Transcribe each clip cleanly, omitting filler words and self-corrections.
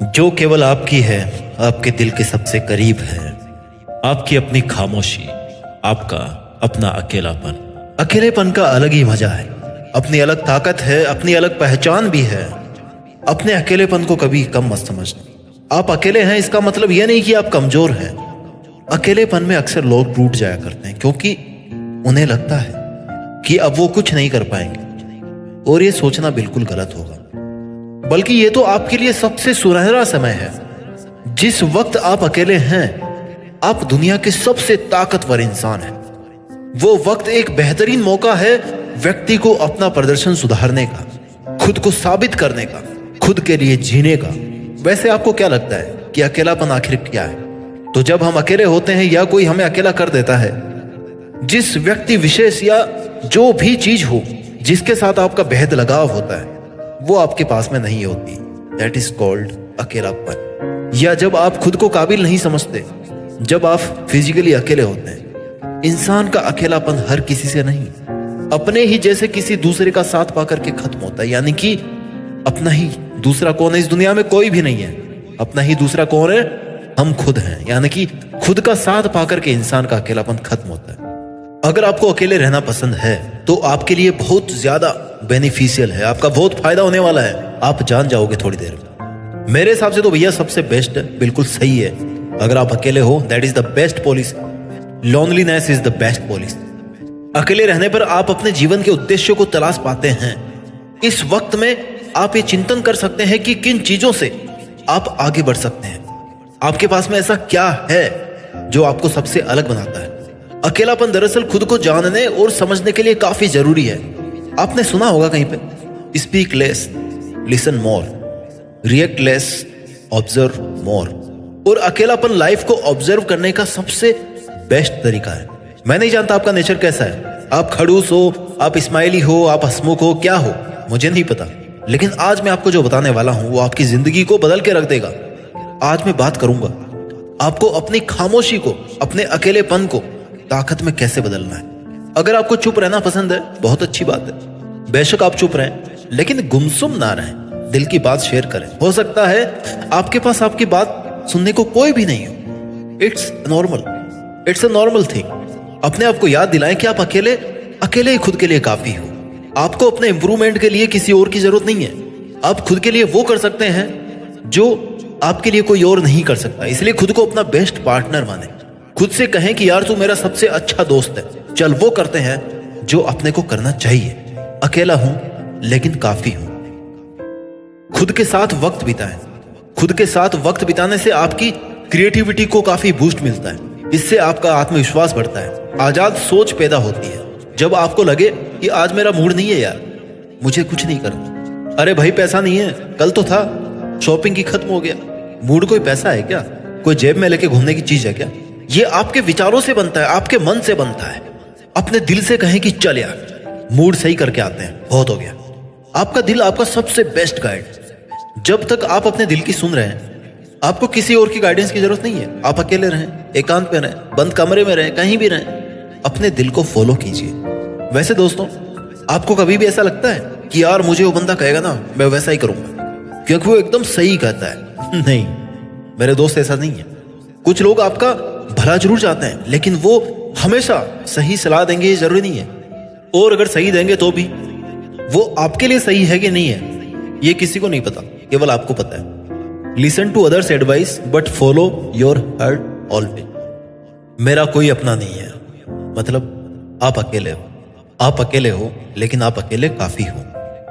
जो केवल आपकी है, आपके दिल के सबसे करीब है। आपकी अपनी खामोशी, आपका अपना अकेलापन। अकेलेपन का अलग ही मजा है, अपनी अलग ताकत है, अपनी अलग पहचान भी है। अपने अकेलेपन को कभी कम मत समझना। आप अकेले हैं इसका मतलब यह नहीं कि आप कमजोर हैं। अकेलेपन में अक्सर लोग टूट जाया करते हैं क्योंकि उन्हें लगता है कि अब वो कुछ नहीं कर पाएंगे, और ये सोचना बिल्कुल गलत होगा। बल्कि ये तो आपके लिए सबसे सुनहरा समय है। जिस वक्त आप अकेले हैं, आप दुनिया के सबसे ताकतवर इंसान हैं। वो वक्त एक बेहतरीन मौका है व्यक्ति को अपना प्रदर्शन सुधारने का, खुद को साबित करने का, खुद के लिए जीने का। वैसे आपको क्या लगता है कि अकेलापन आखिर क्या है? तो जब हम अकेले होते हैं या कोई हमें अकेला कर देता है, जिस व्यक्ति विशेष या जो भी चीज हो जिसके साथ आपका बेहद लगाव होता है, वो आपके पास में नहीं होती, दैट इज कॉल्ड अकेलापन। या जब आप खुद को काबिल नहीं समझते, जब आप फिजिकली अकेले होते हैं। इंसान का अकेलापन हर किसी से नहीं, अपने ही जैसे किसी दूसरे का साथ पाकर के खत्म होता है। यानी कि अपना ही दूसरा कौन है? इस दुनिया में कोई भी नहीं है। अपना ही दूसरा कौन है? हम खुद हैं। यानी कि खुद का साथ पाकर के इंसान का अकेलापन खत्म होता है। अगर आपको अकेले रहना पसंद है तो आपके लिए बहुत ज्यादा बेनिफिशियल है, आपका बहुत फायदा होने वाला है। आप जान जाओगे थोड़ी देर में। मेरे हिसाब से तो भैया सबसे बेस्ट है, बिल्कुल सही है। अगर आप अकेले हो, that is the best policy. Loneliness is the best policy. अकेले रहने पर आप अपने जीवन के उद्देश्यों को तलाश पाते हैं। इस वक्त में आप ये चिंतन कर सकते हैं कि किन चीजों से आप आगे बढ़ सकते हैं। आपके पास में ऐसा क्या है जो आपको सबसे अलग बनाता है? अकेलापन दरअसल खुद को जानने और समझने के लिए काफी जरूरी है। आपने सुना होगा कहीं पे, speak less, listen more, react less, observe more. और अकेलापन लाइफ को ऑब्जर्व करने का सबसे बेस्ट तरीका है। मैं नहीं जानता आपका नेचर कैसा है, आप खड़ूस हो, आप स्माइली हो, आप हंसमुख हो, क्या हो, मुझे नहीं पता। लेकिन आज मैं आपको जो बताने वाला हूं वो आपकी जिंदगी को बदल के रख देगा। आज मैं बात करूंगा आपको अपनी खामोशी को, अपने अकेलेपन को ताकत में कैसे बदलना है। अगर आपको चुप रहना पसंद है, बहुत अच्छी बात है। बेशक आप चुप रहें, लेकिन गुमसुम ना रहें, दिल की बात शेयर करें। हो सकता है आपके पास आपकी बात सुनने को कोई भी नहीं हो। It's normal, it's a normal thing. अपने आप को याद दिलाएं कि आप अकेले ही खुद के लिए काफी हो। आपको अपने इंप्रूवमेंट के लिए किसी और की जरूरत नहीं है। आप खुद के लिए वो कर सकते हैं जो आपके लिए कोई और नहीं कर सकता। इसलिए खुद को अपना बेस्ट पार्टनर माने। खुद से कहें कि यार तू मेरा सबसे अच्छा दोस्त है, चल वो करते हैं जो अपने को करना चाहिए। अकेला हूं लेकिन काफी हूं। खुद के साथ वक्त बिताएं। खुद के साथ वक्त बिताने से आपकी क्रिएटिविटी को काफी बूस्ट मिलता है। इससे आपका आत्मविश्वास बढ़ता है, आजाद सोच पैदा होती है। जब आपको लगे कि आज मेरा मूड नहीं है यार, मुझे कुछ नहीं करना, अरे भाई पैसा नहीं है, कल तो था, शॉपिंग की खत्म हो गया। मूड कोई पैसा है क्या? कोई जेब में लेके घूमने की चीज है क्या? ये आपके विचारों से बनता है, आपके मन से बनता है। अपने दिल से कहें कि चल यार मूड सही करके आते हैं, बहुत हो गया। आपका दिल आपका सबसे बेस्ट गाइड। जब तक आप अपने दिल की सुन रहे हैं, आपको किसी और की गाइडेंस की जरूरत नहीं है। आप अकेले रहें, एकांत में रहें, बंद कमरे में रहें, कहीं भी रहें, अपने दिल को फॉलो कीजिए। वैसे दोस्तों, आपको कभी भी ऐसा लगता है कि यार मुझे वो बंदा कहेगा ना, मैं वैसा ही करूंगा क्योंकि वो एकदम सही कहता है? नहीं मेरे दोस्त, ऐसा नहीं है। कुछ लोग आपका भला जरूर चाहते हैं, लेकिन वो हमेशा सही सलाह देंगे ये जरूरी नहीं है। और अगर सही देंगे तो भी वो आपके लिए सही है कि नहीं है, ये किसी को नहीं पता, केवल आपको पता है। Listen to others advice but follow your heart always. मेरा कोई अपना नहीं है, मतलब आप अकेले हो। आप अकेले हो लेकिन आप अकेले काफी हो।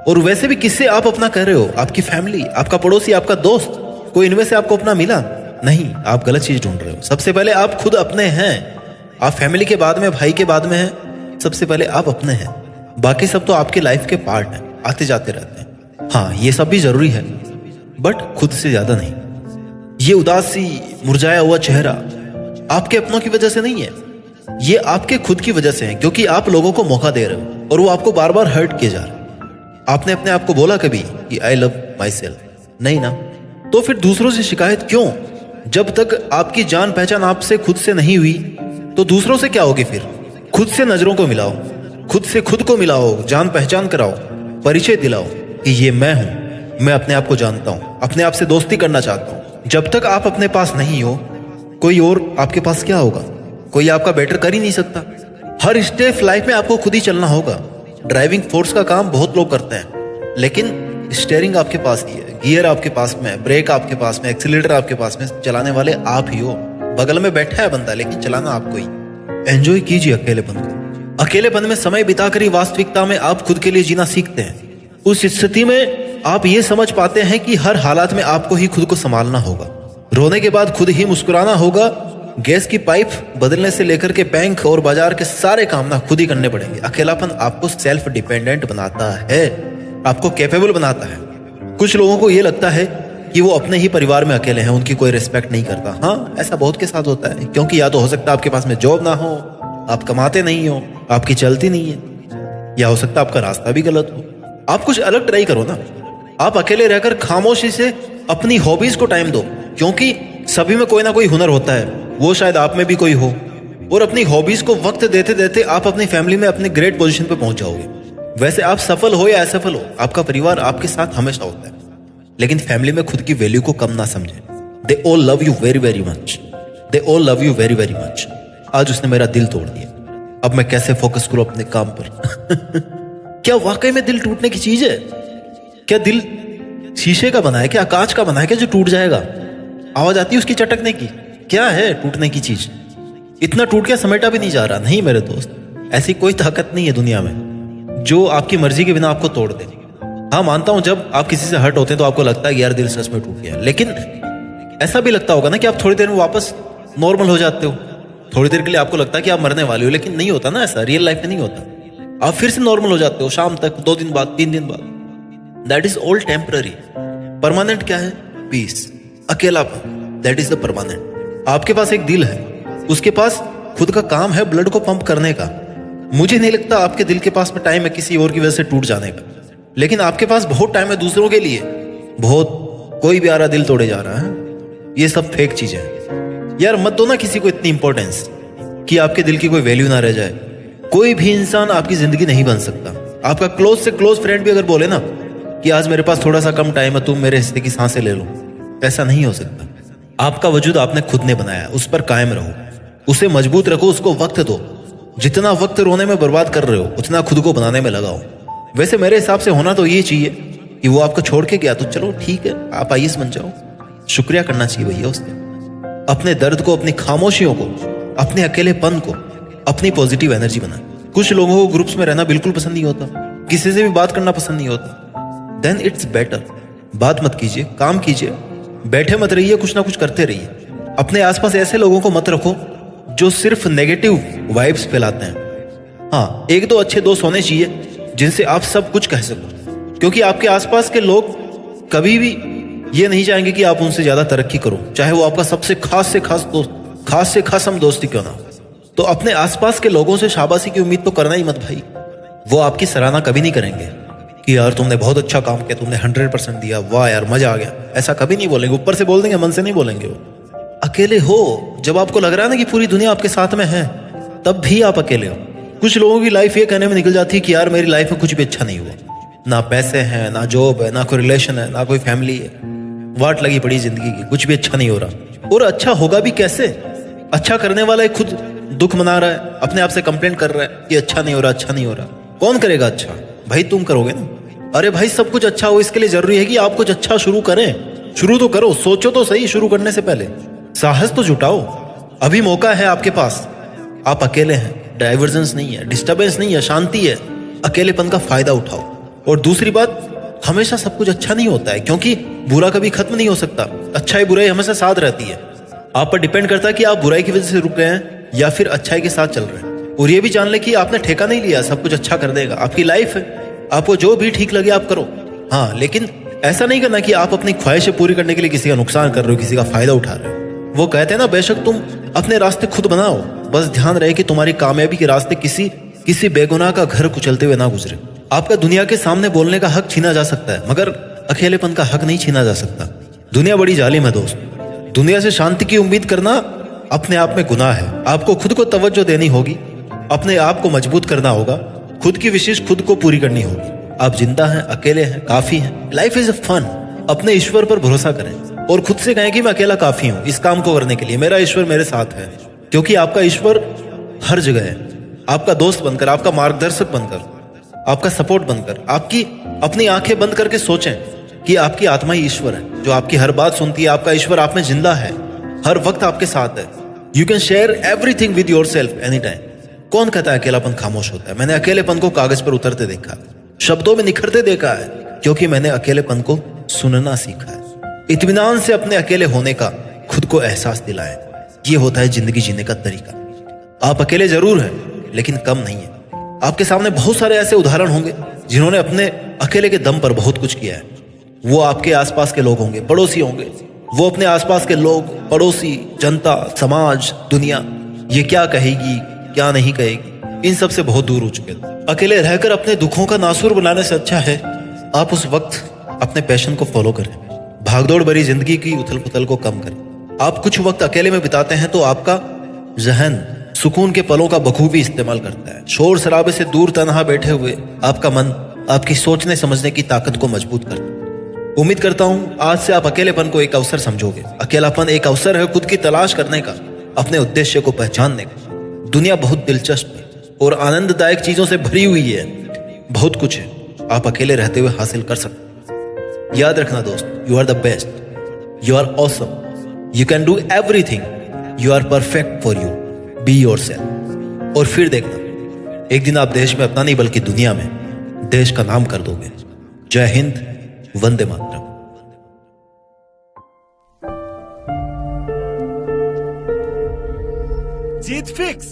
और वैसे भी किससे आप अपना कह रहे हो? आपकी फैमिली, आपका पड़ोसी, आपका दोस्त, कोई इनमें से आपको अपना मिला? नहीं, आप गलत चीज ढूंढ रहे हो। सबसे पहले आप खुद अपने हैं। आप फैमिली के बाद में, भाई के बाद में हैं, सबसे पहले आप अपने हैं। बाकी सब तो आपके लाइफ के पार्ट हैं, आते जाते रहते हैं। हाँ, ये सब भी जरूरी है, बट खुद से ज्यादा नहीं। ये उदासी, मुरझाया हुआ चेहरा आपके अपनों की वजह से नहीं है, ये आपके खुद की वजह से है, क्योंकि आप लोगों को मौका दे रहे हो और वो आपको बार बार हर्ट किए जा रहे हैं। आपने अपने आप को बोला कभी कि आई लव माई सेल्फ? नहीं ना, तो फिर दूसरों से शिकायत क्यों? जब तक आपकी जान पहचान आपसे खुद से नहीं हुई तो दूसरों से क्या होगी? फिर खुद से नजरों को मिलाओ, खुद से खुद को मिलाओ, जान पहचान कराओ, परिचय दिलाओ कि ये मैं हूं, मैं अपने आप को जानता हूं, अपने आप से दोस्ती करना चाहता हूं। जब तक आप अपने पास नहीं हो, कोई और आपके पास क्या होगा? कोई आपका बेटर कर ही नहीं सकता। हर स्टेप लाइफ में आपको खुद ही चलना होगा। ड्राइविंग फोर्स का काम बहुत लोग करते हैं, लेकिन स्टीयरिंग आपके पास ही है, गियर आपके पास में है, ब्रेक आपके पास में, एक्सीलरेटर आपके पास में। चलाने वाले आप ही हो। बगल में बैठा है बंदा, लेकिन चलाना आपको ही। एंजॉय कीजिए अकेलेपन को। अकेलेपन में समय बिताकर ही वास्तविकता में आप खुद के लिए जीना सीखते हैं। उस स्थिति में आप ये समझ पाते हैं कि हर हालात में आपको ही खुद को संभालना होगा। रोने के बाद खुद ही मुस्कुराना होगा। गैस की पाइप बदलने से लेकर के बैंक और बाजार के सारे काम ना खुद ही करने पड़ेंगे। अकेलापन आपको सेल्फ डिपेंडेंट बनाता है, आपको कैपेबल बनाता है। कुछ लोगों को ये लगता है कि वो अपने ही परिवार में अकेले हैं, उनकी कोई रिस्पेक्ट नहीं करता। हाँ, ऐसा बहुत के साथ होता है, क्योंकि या तो हो सकता है आपके पास में जॉब ना हो, आप कमाते नहीं हो, आपकी चलती नहीं है, या हो सकता है आपका रास्ता भी गलत हो। आप कुछ अलग ट्राई करो ना। आप अकेले रहकर खामोशी से अपनी हॉबीज को टाइम दो, क्योंकि सभी में कोई ना कोई हुनर होता है, वो शायद आप में भी कोई हो। और अपनी हॉबीज को वक्त देते देते आप अपनी फैमिली में अपने ग्रेट पोजीशन पे पहुंच जाओगे। वैसे आप सफल हो या असफल हो, आपका परिवार आपके साथ हमेशा होता है, लेकिन फैमिली में खुद की वैल्यू को कम ना समझे। They all love you very very much, they all love you very very much. आज उसने मेरा दिल तोड़ दिया, अब मैं कैसे फोकस करूं अपने काम पर? क्या वाकई में दिल टूटने की चीज है? क्या दिल शीशे का बना है, क्या कांच का बना है, क्या जो टूट जाएगा? आवाज आती है उसकी चटकने की। क्या है टूटने की चीज? इतना टूट के समेटा भी नहीं जा रहा। नहीं मेरे दोस्त, ऐसी कोई ताकत नहीं है दुनिया में जो आपकी मर्जी के बिना आपको तोड़ दे। हाँ, मानता हूं जब आप किसी से हर्ट होते हैं तो आपको लगता है कि यार दिल सच में टूट गया, लेकिन ऐसा भी लगता होगा ना कि आप थोड़ी देर में वापस नॉर्मल हो जाते हो। थोड़ी देर के लिए आपको लगता है कि आप मरने वाले हो, लेकिन नहीं होता ना, ऐसा रियल लाइफ में नहीं होता। आप फिर से नॉर्मल हो जाते हो शाम तक, 2 दिन बाद, 3 दिन बाद। That is all temporary. Permanent क्या है? पीस, अकेलापन, दैट इज द परमानेंट। आपके पास एक दिल है, उसके पास खुद का काम है ब्लड को पंप करने का। मुझे नहीं लगता आपके दिल के पास में टाइम है किसी और की वजह से टूट जाने का, लेकिन आपके पास बहुत टाइम है दूसरों के लिए। बहुत कोई भी आ रहा दिल तोड़े जा रहा है। ये सब फेक चीजें हैं यार। मत दो ना किसी को इतनी इंपॉर्टेंस कि आपके दिल की कोई वैल्यू ना रह जाए। कोई भी इंसान आपकी जिंदगी नहीं बन सकता। आपका क्लोज से क्लोज फ्रेंड भी अगर बोले ना कि आज मेरे पास थोड़ा सा कम टाइम है, तुम मेरे हिस्से की सांसें ले लो, ऐसा नहीं हो सकता। आपका वजूद आपने खुद ने बनाया, उस पर कायम रहो, उसे मजबूत रखो, उसको वक्त दो। जितना वक्त रोने में बर्बाद कर रहे हो, उतना खुद को बनाने में लगाओ। वैसे मेरे हिसाब से होना तो ये चाहिए कि वो आपको छोड़ के गया तो चलो ठीक है, आप आईएएस बन जाओ। शुक्रिया करना चाहिए भैया उसने। अपने दर्द को, अपनी खामोशियों को, अपने अकेलेपन को अपनी पॉजिटिव एनर्जी बना। कुछ लोगों को ग्रुप्स में रहना बिल्कुल पसंद नहीं होता, किसी से भी बात करना पसंद नहीं होता। देन इट्स बेटर, बात मत कीजिए, काम कीजिए, बैठे मत रहिए, कुछ ना कुछ करते रहिए। अपने आसपास ऐसे लोगों को मत रखो जो सिर्फ नेगेटिव वाइब्स फैलाते हैं। हाँ, 1-2 अच्छे दोस्त होने चाहिए जिनसे आप सब कुछ कह सको, क्योंकि आपके आसपास के लोग कभी भी ये नहीं चाहेंगे कि आप उनसे ज्यादा तरक्की करो, चाहे वो आपका सबसे खास से खास दोस्त, खास से खास हम दोस्ती क्यों ना। तो अपने आसपास के लोगों से शाबाशी की उम्मीद तो करना ही मत भाई। वो आपकी सराहना कभी नहीं करेंगे कि यार तुमने बहुत अच्छा काम किया, तुमने 100% दिया, वाह यार मजा आ गया, ऐसा कभी नहीं बोलेंगे। ऊपर से बोल देंगे, मन से नहीं बोलेंगे। वो अकेले हो जब आपको लग रहा है ना कि पूरी दुनिया आपके साथ में है, तब भी आप अकेले हो। कुछ लोगों की लाइफ ये कहने में निकल जाती है कि यार मेरी लाइफ में कुछ भी अच्छा नहीं हुआ, ना पैसे हैं, ना जॉब है, ना कोई रिलेशन है, ना कोई फैमिली है, वाट लगी पड़ी जिंदगी की, कुछ भी अच्छा नहीं हो रहा। और अच्छा होगा भी कैसे? अच्छा करने वाला खुद दुख मना रहा है, अपने आप से कंप्लेंट कर रहा है कि अच्छा नहीं हो रहा, अच्छा नहीं हो रहा। कौन करेगा अच्छा? भाई तुम करोगे ना। अरे भाई सब कुछ अच्छा हो इसके लिए जरूरी है कि आप कुछ अच्छा शुरू करें। शुरू तो करो, सोचो तो सही शुरू करने से पहले, साहस तो जुटाओ। अभी मौका है आपके पास। आप अकेले हैं, डाइवर्जेंस नहीं है, डिस्टर्बेंस नहीं है, शांति है। अकेलेपन का फायदा उठाओ। और दूसरी बात, हमेशा सब कुछ अच्छा नहीं होता है, क्योंकि बुरा कभी खत्म नहीं हो सकता। अच्छाई बुराई हमेशा साथ रहती है। आप पर डिपेंड करता है कि आप बुराई की वजह से रुक गए हैं या फिर अच्छाई के साथ चल रहे हैं। और ये भी जान ले कि आपने ठेका नहीं लिया सब कुछ अच्छा कर देगा। आपकी लाइफ है, आपको जो भी ठीक लगे आप करो। हाँ, लेकिन ऐसा नहीं करना कि आप अपनी ख्वाहिशें पूरी करने के लिए किसी का नुकसान कर रहे हो, किसी का फायदा उठा रहे हो। वो कहते हैं ना, बेशक तुम अपने रास्ते खुद बनाओ, बस ध्यान रहे कि तुम्हारी कामयाबी के रास्ते किसी बेगुनाह का घर कुचलते हुए ना गुजरे। आपका दुनिया के सामने बोलने का हक छीना जा सकता है, मगर अकेलेपन का हक नहीं छीना जा सकता। दुनिया बड़ी जालिम है दोस्त। दुनिया से शांति की उम्मीद करना अपने आप में गुनाह है। आपको खुद को तवज्जो देनी होगी, अपने आप को मजबूत करना होगा, खुद की विशेष खुद को पूरी करनी होगी। आप जिंदा हैं, अकेले हैं, काफी हैं। Life is a fun. अपने ईश्वर पर भरोसा करें और खुद से कहें कि मैं अकेला काफी हूं इस काम को करने के लिए। मेरा ईश्वर मेरे साथ है, क्योंकि आपका ईश्वर हर जगह है। आपका दोस्त बनकर, आपका मार्गदर्शक बनकर, आपका सपोर्ट बनकर, आपकी अपनी आंखें बंद करके सोचें कि आपकी आत्मा ही ईश्वर है, जो आपकी हर बात सुनती है। आपका ईश्वर आप में जिंदा है, हर वक्त आपके साथ है। You can share everything with your self any time. कौन कहता है अकेलापन खामोश होता है? मैंने अकेलेपन को कागज पर उतरते देखा, शब्दों में निखरते देखा है, क्योंकि मैंने अकेलेपन को सुनना सीखा है। इत्मीनान से अपने अकेले होने का खुद को एहसास दिलाएं। ये होता है जिंदगी जीने का तरीका। आप अकेले जरूर हैं, लेकिन कम नहीं है। आपके सामने बहुत सारे ऐसे उदाहरण होंगे जिन्होंने अपने अकेले के दम पर बहुत कुछ किया है। वो आपके आसपास के लोग होंगे, पड़ोसी होंगे। वो अपने आसपास के लोग, पड़ोसी, जनता, समाज, दुनिया, ये क्या कहेगी, क्या नहीं कहेगी, इन सब से बहुत दूर हो चुके थे। अकेले रहकर अपने दुखों का नासूर बनाने से अच्छा है आप उस वक्त अपने पैशन को फॉलो करें। भागदौड़ भरी जिंदगी की उथल पुथल को कम करें। आप कुछ वक्त अकेले में बिताते हैं तो आपका जहन सुकून के पलों का बखूबी इस्तेमाल करता है। शोर शराबे से दूर तन्हा बैठे हुए आपका मन आपकी सोचने समझने की ताकत को मजबूत करता है। उम्मीद करता हूं आज से आप अकेलेपन को एक अवसर समझोगे। अकेलापन एक अवसर है खुद की तलाश करने का, अपने उद्देश्य को पहचानने का। दुनिया बहुत दिलचस्प है और आनंददायक चीजों से भरी हुई है। बहुत कुछ है आप अकेले रहते हुए हासिल कर सकते। याद रखना दोस्त, you are the best, you are awesome, you can do everything, you are perfect for you, be yourself. और फिर देखना एक दिन आप देश में अपना नहीं बल्कि दुनिया में देश का नाम कर दोगे। जय हिंद, वंदे मातरम। जीत फिक्स।